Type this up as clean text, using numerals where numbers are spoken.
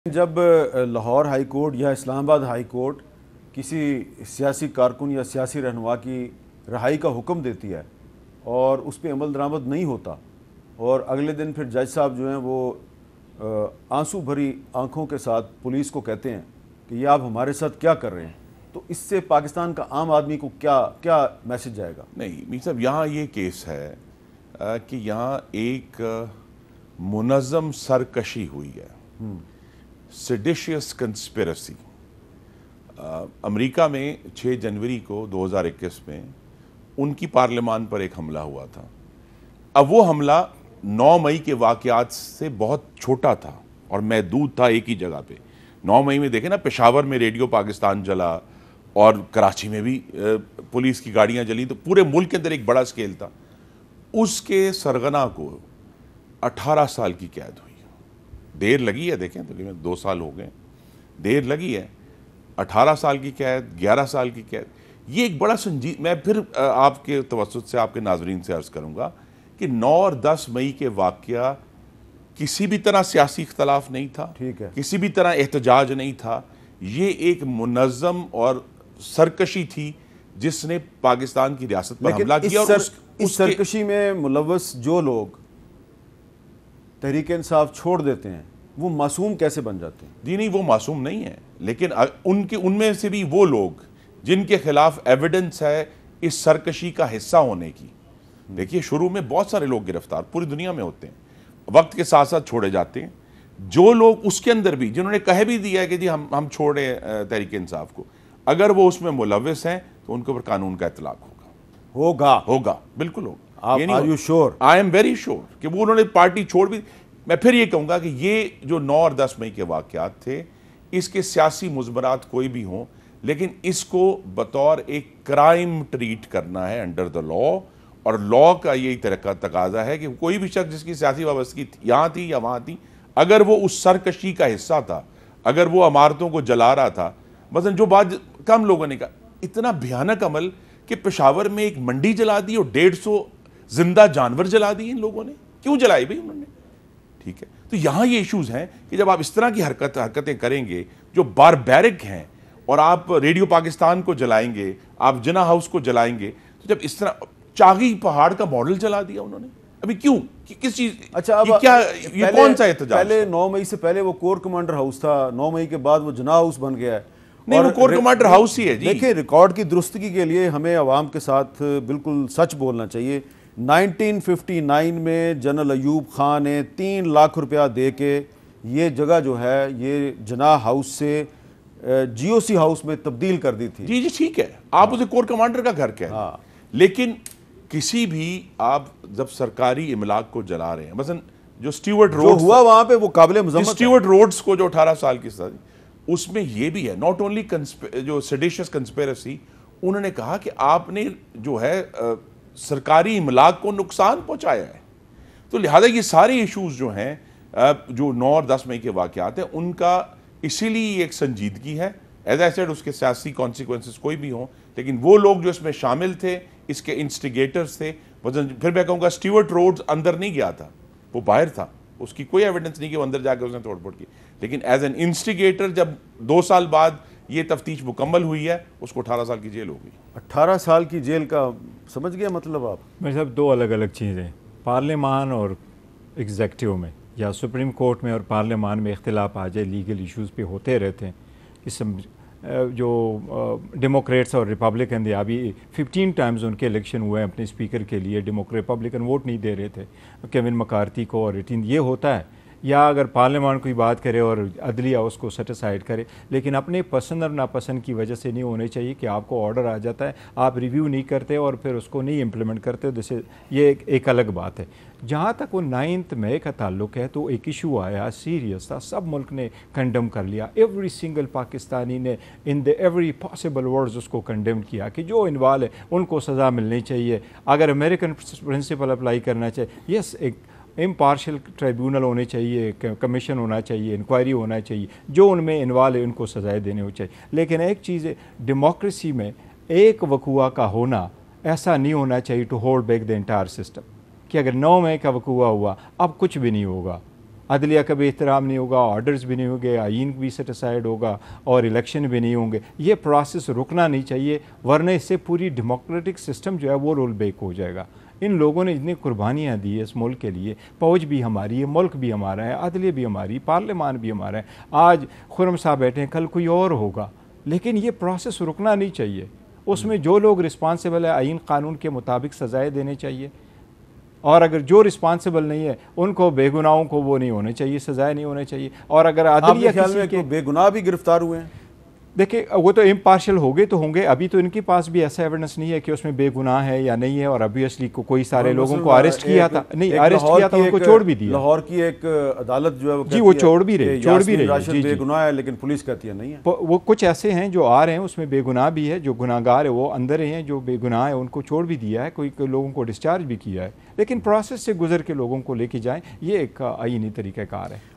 جب Lahore high court یا اسلام آباد ہائی کورٹ کسی سیاسی کارکن یا سیاسی رہنما کی رہائی کا حکم دیتی ہے اور اس پہ عمل درآمد نہیں ہوتا اور اگلے دن پھر جج صاحب جو ہیں وہ آنسو بھری آنکھوں کے ساتھ پولیس کو کہتے ہیں کہ یہ آپ ہمارے ساتھ کیا کر رہے ہیں، تو اس سے پاکستان کا عام آدمی کو کیا میسج جائے گا؟ نہیں میر صاحب، یہاں یہ کیس ہے کہ یہاں ایک منظم سرکشی ہوئی ہے، سیڈیشیس کنسپیرسی۔ امریکہ میں 6 جنوری کو 2021 میں ان کی پارلیمان پر ایک حملہ ہوا تھا۔ اب وہ حملہ 9 مئی کے واقعات سے بہت چھوٹا تھا اور محدود تھا ایک ہی جگہ پہ۔ 9 مئی میں دیکھیں نا، پشاور میں ریڈیو پاکستان جلا اور کراچی میں بھی پولیس کی گاڑیاں جلی، تو پورے ملک کے اندر ایک بڑا سکیل تھا۔ اس کے سرغنہ کو 18 سال کی قید ہوئی۔ دیر لگی ہے، دیکھیں تقریباً 2 سال ہو گئے، دیر لگی ہے۔ 18 سال کی قید، 11 سال کی قید، یہ ایک بڑا میں پھر آپ کے توسط سے آپ کے ناظرین سے عرض کروں گا کہ 9 اور 10 مئی کے واقعہ کسی بھی طرح سیاسی اختلاف نہیں تھا، کسی بھی طرح احتجاج نہیں تھا، یہ ایک منظم اور سرکشی تھی جس نے پاکستان کی ریاست پر حملہ کیا۔ اور اس سرکشی میں ملوث جو لوگ تحریک انصاف چھوڑ دیتے ہیں وہ معصوم کیسے بن جاتے ہیں؟ جی نہیں، وہ معصوم نہیں ہیں، لیکن ان میں سے بھی وہ لوگ جن کے خلاف ایویڈنس ہے اس سرکشی کا حصہ ہونے کی۔ دیکھیے، شروع میں بہت سارے لوگ گرفتار پوری دنیا میں ہوتے ہیں، وقت کے ساتھ ساتھ چھوڑے جاتے ہیں۔ جو لوگ اس کے اندر بھی جنہوں نے کہہ بھی دیا ہے کہ جی ہم چھوڑے تحریک انصاف کو، اگر وہ اس میں ملوث ہیں تو ان کے اوپر قانون کا اطلاق ہوگا، بالکل ہوگا۔ Are you sure؟ I am very sure کہ وہ انہوں نے پارٹی چھوڑ بھی۔ میں پھر یہ کہوں گا کہ یہ جو 9 اور 10 مئی کے واقعات تھے، اس کے سیاسی مضمرات کوئی بھی ہوں، لیکن اس کو بطور ایک کرائم ٹریٹ کرنا ہے انڈر دا لا، اور لا کا یہی تقاضا ہے کہ کوئی بھی شخص جس کی سیاسی وابستگی یہاں تھی یا وہاں تھی، اگر وہ اس سرکشی کا حصہ تھا، اگر وہ عمارتوں کو جلا رہا تھا، مثلا جو بات کم لوگوں نے کہا، اتنا بھیانک عمل کہ پشاور میں ایک منڈی جلا دی اور 150 زندہ جانور جلا دیے ان لوگوں نے۔ کیوں جلائے بھائی انہوں نے؟ ٹھیک ہے، تو یہاں یہ ایشوز ہیں کہ جب آپ اس طرح کی حرکتیں کریں گے جو باربیرک ہیں، اور آپ ریڈیو پاکستان کو جلائیں گے، آپ جناح ہاؤس کو جلائیں گے، تو جب اس طرح چاغی پہاڑ کا ماڈل جلا دیا انہوں نے، ابھی کیوں؟ کس چیز؟ اچھا، یہ کون سا احتجاج؟ پہلے 9 مئی سے پہلے وہ کور کمانڈر ہاؤس تھا، 9 مئی کے بعد وہ جناح ہاؤس بن گیا ہے۔ نہیں، وہ کور کمانڈر ہاؤس ہی ہے جی۔ دیکھیں، ریکارڈ کی درستگی کے لیے ہمیں عوام کے ساتھ بالکل سچ بولنا چاہیے۔ 1959 میں جنرل ایوب خان نے 3 لاکھ روپیہ دے کے یہ جگہ جو ہے یہ جناح ہاؤس سے جی او سی ہاؤس میں تبدیل کر دی تھی۔ جی ٹھیک ہے، آپ اسے کور کمانڈر کا گھر کہہ رہے ہیں، لیکن کسی بھی آپ جب سرکاری املاک کو جلا رہے ہیں، مثلا جو سٹیورٹ روڈ ہوا وہاں پہ وہ قابل مذمت ہے۔ سٹیورٹ روڈز کو جو 18 سال کی سزا، اس میں یہ بھی ہے، ناٹ اونلی جو سیڈیشیس کنسپیرسی، انہوں نے کہا کہ آپ نے جو ہے سرکاری املاک کو نقصان پہنچایا ہے۔ تو لہذا یہ سارے ایشوز جو ہیں، جو 9 اور 10 مئی کے واقعات ہیں، ان کا اسی لیے ایک سنجیدگی ہے۔ ایز آئی سیڈ، اس کے سیاسی کانسیکوینسز کوئی بھی ہوں، لیکن وہ لوگ جو اس میں شامل تھے، اس کے انسٹیگیٹرز تھے۔ پھر میں کہوں گا سٹیورٹ روڈز اندر نہیں گیا تھا، وہ باہر تھا، اس کی کوئی ایویڈنس نہیں کہ وہ اندر جا کے اس نے توڑ پھوڑ کی، لیکن ایز این انسٹیگیٹر جب 2 سال بعد یہ تفتیش مکمل ہوئی ہے، اس کو 18 سال کی جیل ہو گئی۔ 18 سال کی جیل کا سمجھ گیا مطلب آپ؟ میرے صاحب 2 الگ الگ چیزیں، پارلیمان اور ایگزیکٹیو میں یا سپریم کورٹ میں اور پارلیمان میں اختلاف آ جائے، لیگل ایشوز پہ ہوتے رہتے ہیں۔ جو ڈیموکریٹس اور ریپبلکن تھے، ابھی 15 ٹائمز ان کے الیکشن ہوئے ہیں اپنے اسپیکر کے لیے، ریپبلکن ووٹ نہیں دے رہے تھے کیون مکارتھی کو، اور 18 یہ ہوتا ہے۔ یا اگر پارلیمان کوئی بات کرے اور عدلیہ اس کو سیٹسفائڈ کرے، لیکن اپنے پسند اور ناپسند کی وجہ سے نہیں ہونے چاہیے کہ آپ کو آرڈر آ جاتا ہے، آپ ریویو نہیں کرتے اور پھر اس کو نہیں امپلیمنٹ کرتے، جیسے یہ ایک الگ بات ہے۔ جہاں تک وہ 9 مئی کا تعلق ہے تو ایک ایشو آیا سیریس تھا، سب ملک نے کنڈم کر لیا، ایوری سنگل پاکستانی نے ان دی ایوری پاسبل ورڈز اس کو کنڈم کیا کہ جو انوالو ہے ان کو سزا ملنی چاہیے۔ اگر امریکن پرنسپل اپلائی کرنا چاہیے، یس، ایک امپارشل ٹریبیونل ہونے چاہیے، کمیشن ہونا چاہیے، انکوائری ہونا چاہیے، جو ان میں انوالو ہے ان کو سزائیں دینے ہو چاہیے۔ لیکن ایک چیز ہے، ڈیموکریسی میں ایک وقوع کا ہونا ایسا نہیں ہونا چاہیے to hold back the entire system, کہ اگر 9 مئی کا وقوع ہوا اب کچھ بھی نہیں ہوگا، عدلیہ کا بھی احترام نہیں ہوگا، آرڈرز بھی نہیں ہوں گے، آئین بھی سیٹ اسائڈ ہوگا اور الیکشن بھی نہیں ہوں گے. یہ پروسیس رکنا نہیں چاہیے، ورنہ اس سے پوری ڈیموکریٹک سسٹم جو ہے وہ رول بیک ہو جائے گا. ان لوگوں نے اتنی قربانیاں دی ہے اس ملک کے لیے، فوج بھی ہماری ہے، ملک بھی ہمارا ہے، عدلیہ بھی ہماری، پارلیمان بھی ہمارا ہے. آج خرم صاحب بیٹھے ہیں، کل کوئی اور ہوگا، لیکن یہ پروسیس رکنا نہیں چاہیے. اس میں جو لوگ رسپانسیبل ہے آئین قانون کے مطابق سزائیں دینے چاہیے، اور اگر جو رسپانسیبل نہیں ہے ان کو بے گناہوں کو وہ نہیں ہونے چاہیے، سزائیں نہیں ہونے چاہیے. اور اگر آپ عدلیہ کے خیال کسی میں کے کہ بے گناہ بھی گرفتار ہوئے ہیں؟ دیکھیں وہ تو امپارشل ہوگے تو ہوں گے، ابھی تو ان کے پاس بھی ایسا ایویڈنس نہیں ہے کہ اس میں بے گناہ ہے یا نہیں ہے. اور ابویسلی کوئی سارے لوگوں کو اریسٹ کیا تھا، نہیں اریسٹ کیا تھا، ان کو چھوڑ بھی دیا. لاہور کی ایک عدالت جو ہے جی وہ چھوڑ بھی رہی، یاسمین راشد بے گناہ ہے، لیکن پولیس کہتی ہے نہیں ہے. وہ کچھ ایسے ہیں جو آ رہے ہیں اس میں بے گناہ بھی ہے، جو گناہ گار ہے وہ اندر ہیں، جو بے گناہ ہے ان کو چھوڑ بھی دیا ہے، کوئی لوگوں کو ڈسچارج بھی کیا ہے. لیکن پروسیس سے گزر کے لوگوں کو لے کے جائیں، یہ ایک آئینی طریقہ کار ہے.